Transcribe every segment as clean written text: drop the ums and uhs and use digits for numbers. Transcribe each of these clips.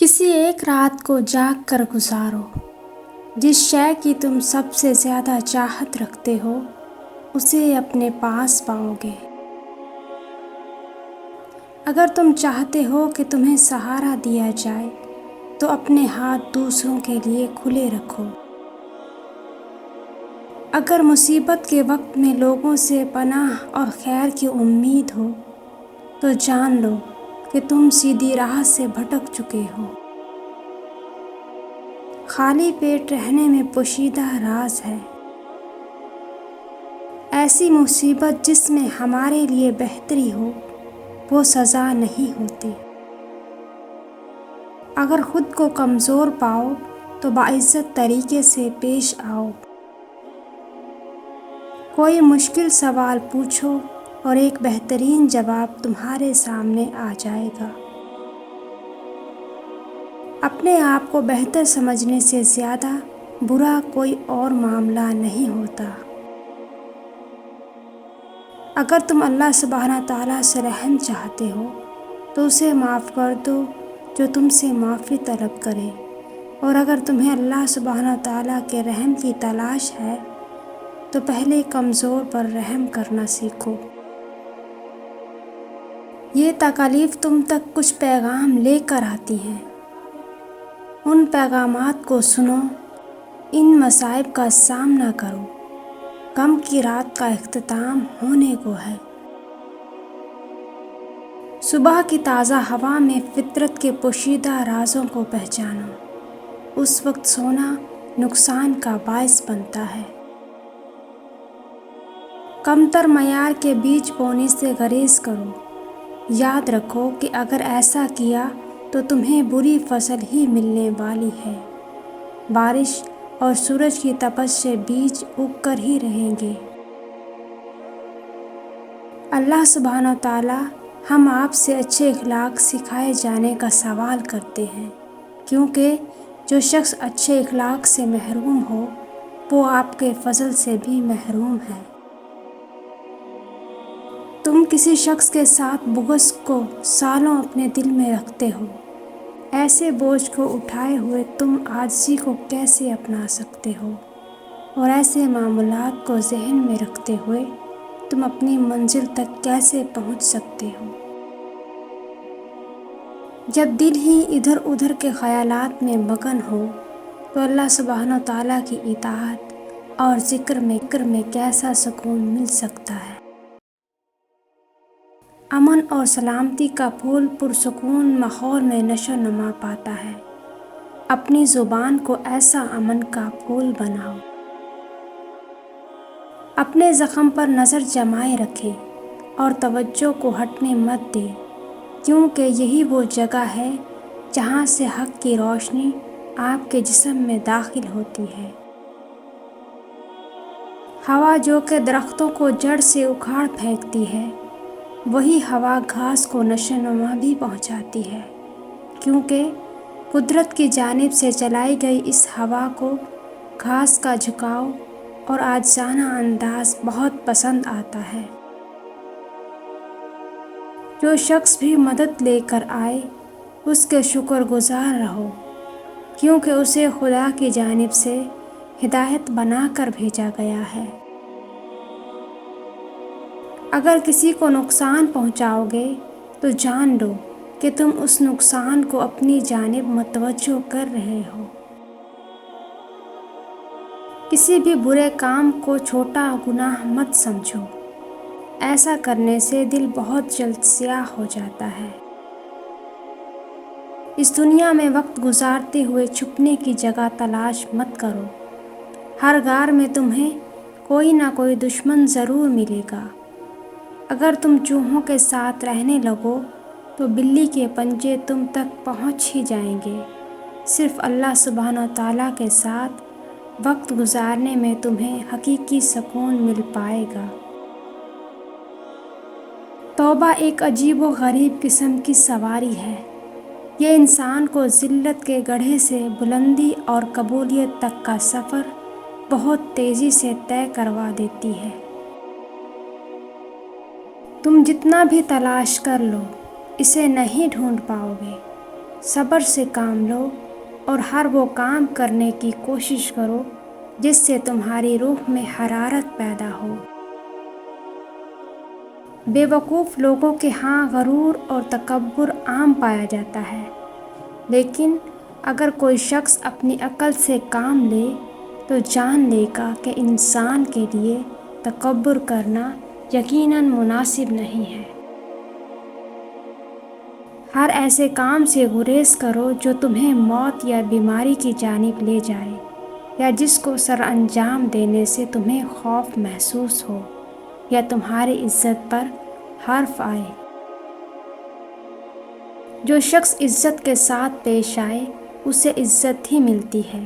کسی ایک رات کو جاگ کر گزارو، جس شے کی تم سب سے زیادہ چاہت رکھتے ہو اسے اپنے پاس پاؤ گے۔ اگر تم چاہتے ہو کہ تمہیں سہارا دیا جائے تو اپنے ہاتھ دوسروں کے لیے کھلے رکھو۔ اگر مصیبت کے وقت میں لوگوں سے پناہ اور خیر کی امید ہو تو جان لو کہ تم سیدھی راہ سے بھٹک چکے ہو۔ خالی پیٹ رہنے میں پوشیدہ راز ہے۔ ایسی مصیبت جس میں ہمارے لیے بہتری ہو وہ سزا نہیں ہوتی۔ اگر خود کو کمزور پاؤ تو باعزت طریقے سے پیش آؤ۔ کوئی مشکل سوال پوچھو اور ایک بہترین جواب تمہارے سامنے آ جائے گا۔ اپنے آپ کو بہتر سمجھنے سے زیادہ برا کوئی اور معاملہ نہیں ہوتا۔ اگر تم اللہ سبحانہ تعالیٰ سے رحم چاہتے ہو تو اسے معاف کر دو جو تم سے معافی طلب کرے، اور اگر تمہیں اللہ سبحانہ تعالیٰ کے رحم کی تلاش ہے تو پہلے کمزور پر رحم کرنا سیکھو۔ یہ تکالیف تم تک کچھ پیغام لے کر آتی ہیں۔ ان پیغامات کو سنو، ان مصائب کا سامنا کرو۔ غم کی رات کا اختتام ہونے کو ہے۔ صبح کی تازہ ہوا میں فطرت کے پوشیدہ رازوں کو پہچانو۔ اس وقت سونا نقصان کا باعث بنتا ہے۔ کمتر معیار کے بیج بونے سے گریز کرو۔ یاد رکھو کہ اگر ایسا کیا تو تمہیں بری فصل ہی ملنے والی ہے۔ بارش اور سورج کی تپش سے بیج اگ کر ہی رہیں گے۔ اللہ سبحانہ تعالیٰ ہم آپ سے اچھے اخلاق سکھائے جانے کا سوال کرتے ہیں، کیونکہ جو شخص اچھے اخلاق سے محروم ہو وہ آپ کے فضل سے بھی محروم ہے۔ تم کسی شخص کے ساتھ بغض کو سالوں اپنے دل میں رکھتے ہو۔ ایسے بوجھ کو اٹھائے ہوئے تم عاجزی کو کیسے اپنا سکتے ہو، اور ایسے معاملات کو ذہن میں رکھتے ہوئے تم اپنی منزل تک کیسے پہنچ سکتے ہو؟ جب دل ہی ادھر ادھر کے خیالات میں مگن ہو تو اللہ سبحانہ تعالیٰ کی اطاعت اور ذکر میں کیسا سکون مل سکتا ہے۔ امن اور سلامتی کا پھول پرسکون ماحول میں نشو و نما پاتا ہے۔ اپنی زبان کو ایسا امن کا پھول بناؤ۔ اپنے زخم پر نظر جمائے رکھیں اور توجہ کو ہٹنے مت دیں، کیونکہ یہی وہ جگہ ہے جہاں سے حق کی روشنی آپ کے جسم میں داخل ہوتی ہے۔ ہوا جو کہ درختوں کو جڑ سے اکھاڑ پھینکتی ہے، وہی ہوا گھاس کو نشو و نما بھی پہنچاتی ہے، کیونکہ قدرت کی جانب سے چلائی گئی اس ہوا کو گھاس کا جھکاؤ اور عاجزانہ انداز بہت پسند آتا ہے۔ جو شخص بھی مدد لے کر آئے اس کے شکر گزار رہو، کیونکہ اسے خدا کی جانب سے ہدایت بنا کر بھیجا گیا ہے۔ اگر کسی کو نقصان پہنچاؤ گے تو جان لو کہ تم اس نقصان کو اپنی جانب متوجہ کر رہے ہو۔ کسی بھی برے کام کو چھوٹا گناہ مت سمجھو، ایسا کرنے سے دل بہت جلد سیاہ ہو جاتا ہے۔ اس دنیا میں وقت گزارتے ہوئے چھپنے کی جگہ تلاش مت کرو۔ ہر غار میں تمہیں کوئی نہ کوئی دشمن ضرور ملے گا۔ اگر تم چوہوں کے ساتھ رہنے لگو تو بلی کے پنجے تم تک پہنچ ہی جائیں گے۔ صرف اللہ سبحانہ تعالیٰ کے ساتھ وقت گزارنے میں تمہیں حقیقی سکون مل پائے گا۔ توبہ ایک عجیب و غریب قسم کی سواری ہے۔ یہ انسان کو ذلت کے گڑھے سے بلندی اور قبولیت تک کا سفر بہت تیزی سے طے کروا دیتی ہے۔ تم جتنا بھی تلاش کر لو اسے نہیں ڈھونڈ پاؤ گے، صبر سے کام لو اور ہر وہ کام کرنے کی کوشش کرو جس سے تمہاری روح میں حرارت پیدا ہو۔ بے وقوف لوگوں کے ہاں غرور اور تکبر عام پایا جاتا ہے، لیکن اگر کوئی شخص اپنی عقل سے کام لے تو جان لے گا کہ انسان کے لیے تکبر کرنا یقیناً مناسب نہیں ہے۔ ہر ایسے کام سے گریز کرو جو تمہیں موت یا بیماری کی جانب لے جائے، یا جس کو سر انجام دینے سے تمہیں خوف محسوس ہو یا تمہاری عزت پر حرف آئے۔ جو شخص عزت کے ساتھ پیش آئے اسے عزت ہی ملتی ہے۔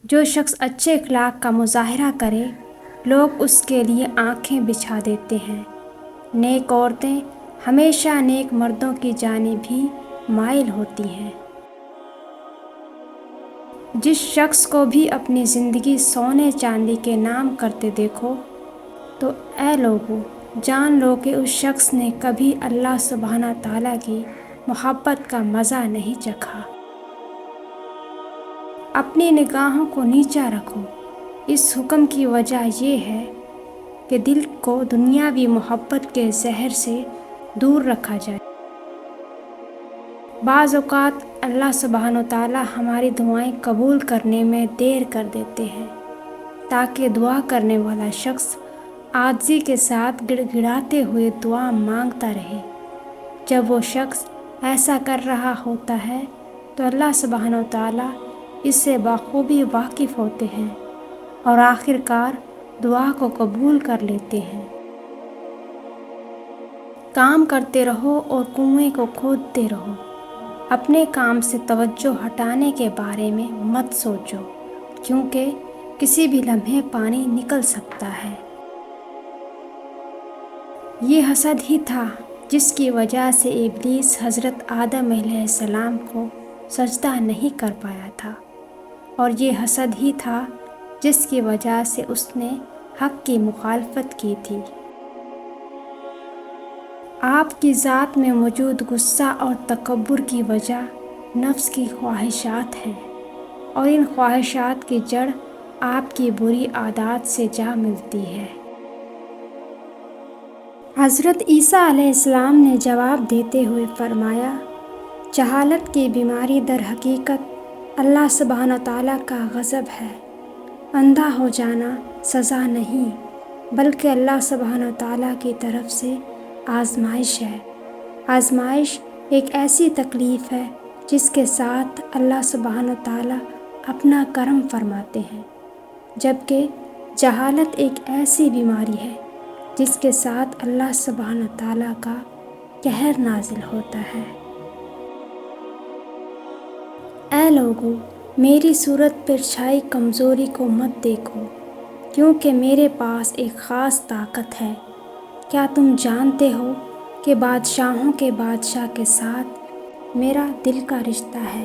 جو شخص اچھے اخلاق کا مظاہرہ کرے لوگ اس کے لیے آنکھیں بچھا دیتے ہیں۔ نیک عورتیں ہمیشہ نیک مردوں کی جانب ہی مائل ہوتی ہیں۔ جس شخص کو بھی اپنی زندگی سونے چاندی کے نام کرتے دیکھو تو اے لوگو جان لو کہ اس شخص نے کبھی اللہ سبحانہ تعالیٰ کی محبت کا مزہ نہیں چکھا۔ اپنی نگاہوں کو نیچا رکھو، اس حکم کی وجہ یہ ہے کہ دل کو دنیاوی محبت کے زہر سے دور رکھا جائے۔ بعض اوقات اللہ سبحانہ تعالیٰ ہماری دعائیں قبول کرنے میں دیر کر دیتے ہیں تاکہ دعا کرنے والا شخص عاجزی کے ساتھ گڑ گڑاتے ہوئے دعا مانگتا رہے۔ جب وہ شخص ایسا کر رہا ہوتا ہے تو اللہ سبحانہ تعالیٰ اس سے بخوبی واقف ہوتے ہیں اور آخر کار دعا کو قبول کر لیتے ہیں۔ کام کرتے رہو اور کنویں کو کھودتے رہو۔ اپنے کام سے توجہ ہٹانے کے بارے میں مت سوچو، کیونکہ کسی بھی لمحے پانی نکل سکتا ہے۔ یہ حسد ہی تھا جس کی وجہ سے ابلیس حضرت آدم علیہ السلام کو سجدہ نہیں کر پایا تھا، اور یہ حسد ہی تھا جس کی وجہ سے اس نے حق کی مخالفت کی تھی۔ آپ کی ذات میں موجود غصہ اور تکبر کی وجہ نفس کی خواہشات ہیں، اور ان خواہشات کی جڑ آپ کی بری عادات سے جا ملتی ہے۔ حضرت عیسیٰ علیہ السلام نے جواب دیتے ہوئے فرمایا، جہالت کی بیماری در حقیقت اللہ سبحانہ تعالیٰ کا غضب ہے۔ اندھا ہو جانا سزا نہیں بلکہ اللہ سبحانہ تعالیٰ کی طرف سے آزمائش ہے۔ آزمائش ایک ایسی تکلیف ہے جس کے ساتھ اللہ سبحانہ تعالیٰ اپنا کرم فرماتے ہیں، جبکہ جہالت ایک ایسی بیماری ہے جس کے ساتھ اللہ سبحانہ تعالیٰ کا قہر نازل ہوتا ہے۔ اے لوگو میری صورت پر چھائی کمزوری کو مت دیکھو، کیونکہ میرے پاس ایک خاص طاقت ہے۔ کیا تم جانتے ہو کہ بادشاہوں کے بادشاہ کے ساتھ میرا دل کا رشتہ ہے؟